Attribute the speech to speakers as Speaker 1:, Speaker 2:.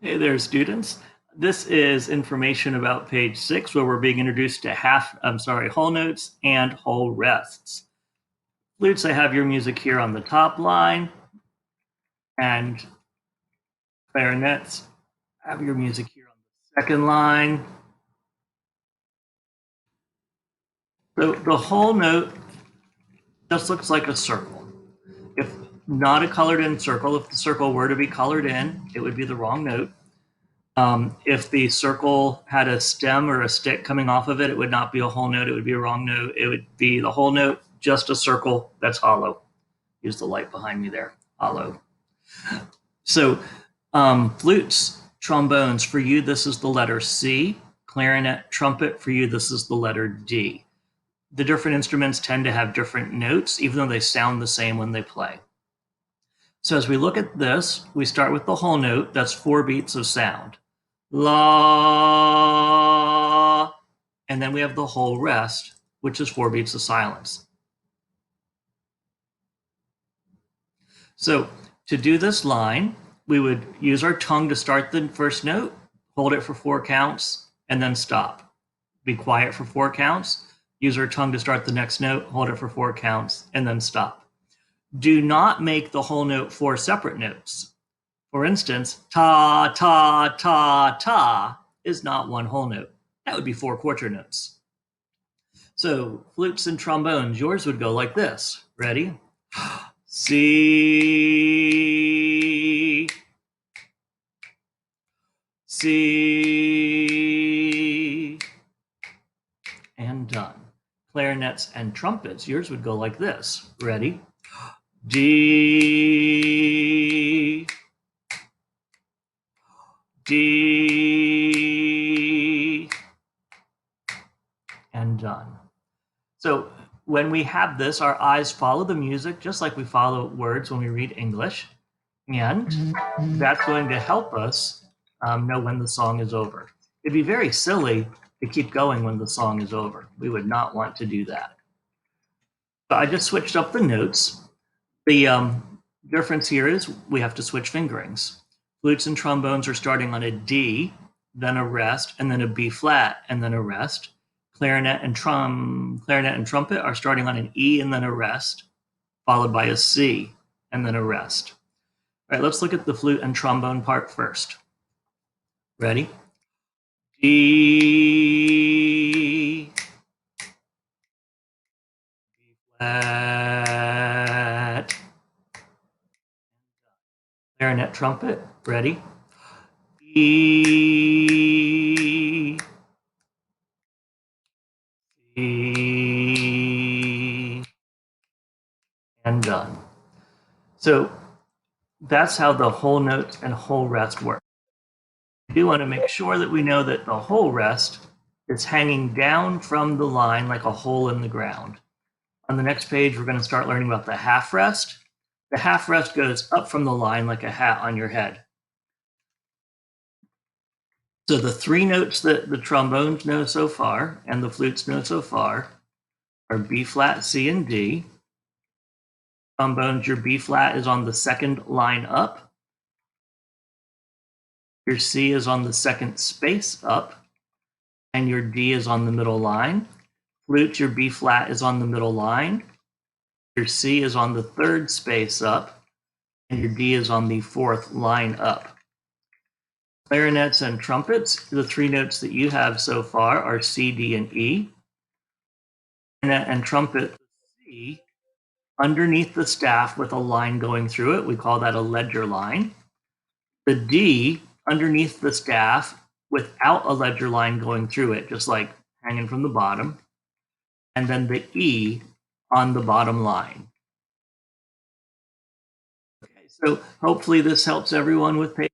Speaker 1: Hey there, students. This is information about page 6, where we're being introduced to whole notes and whole rests. Flutes, I have your music here on the top line, and clarinets, I have your music here on the second line. So the whole note just looks like a circle. If not a colored in circle, if the circle were to be colored in, it would be the wrong note. If the circle had a stem or a stick coming off of it, it would not be a whole note. It would be a wrong note. It would be the whole note, just a circle that's hollow. Use the light behind me there, hollow. So flutes, trombones, for you, this is the letter C. Clarinet, trumpet, for you, this is the letter D. The different instruments tend to have different notes, even though they sound the same when they play. So as we look at this, we start with the whole note. That's 4 beats of sound. La, and then we have the whole rest, which is 4 beats of silence. So to do this line, we would use our tongue to start the first note, hold it for 4 counts, and then stop. Be quiet for 4 counts, use our tongue to start the next note, hold it for 4 counts, and then stop. Do not make the whole note 4 separate notes. For instance, ta, ta, ta, ta is not one whole note. That would be 4 quarter notes. So flutes and trombones, yours would go like this. Ready? C, C, and done. Clarinets and trumpets, yours would go like this. Ready? D, D, and done. So when we have this, our eyes follow the music just like we follow words when we read English, and that's going to help us know when the song is over. It'd be very silly to keep going when the song is over. We would not want to do that. So I just switched up the notes. The difference here is we have to switch fingerings. Flutes and trombones are starting on a D, then a rest, and then a B flat, and then a rest. Clarinet and trumpet are starting on an E and then a rest, followed by a C, and then a rest. All right, let's look at the flute and trombone part first. Ready? D, B flat. Clarinet, trumpet, ready? E, C, and done. So that's how the whole note and whole rest work. We do want to make sure that we know that the whole rest is hanging down from the line like a hole in the ground. On the next page, we're going to start learning about the half rest. The half rest goes up from the line like a hat on your head. So the 3 notes that the trombones know so far and the flutes know so far are B flat, C, and D. Trombones, your B flat is on the second line up. Your C is on the second space up, and your D is on the middle line. Flute, your B flat is on the middle line. Your C is on the third space up, and your D is on the 4th line up. Clarinets and trumpets, the 3 notes that you have so far are C, D, and E. Clarinet and trumpet, C, underneath the staff with a line going through it, we call that a ledger line. The D, underneath the staff without a ledger line going through it, just like hanging from the bottom. And then the E on the bottom line. Okay, so hopefully this helps everyone with page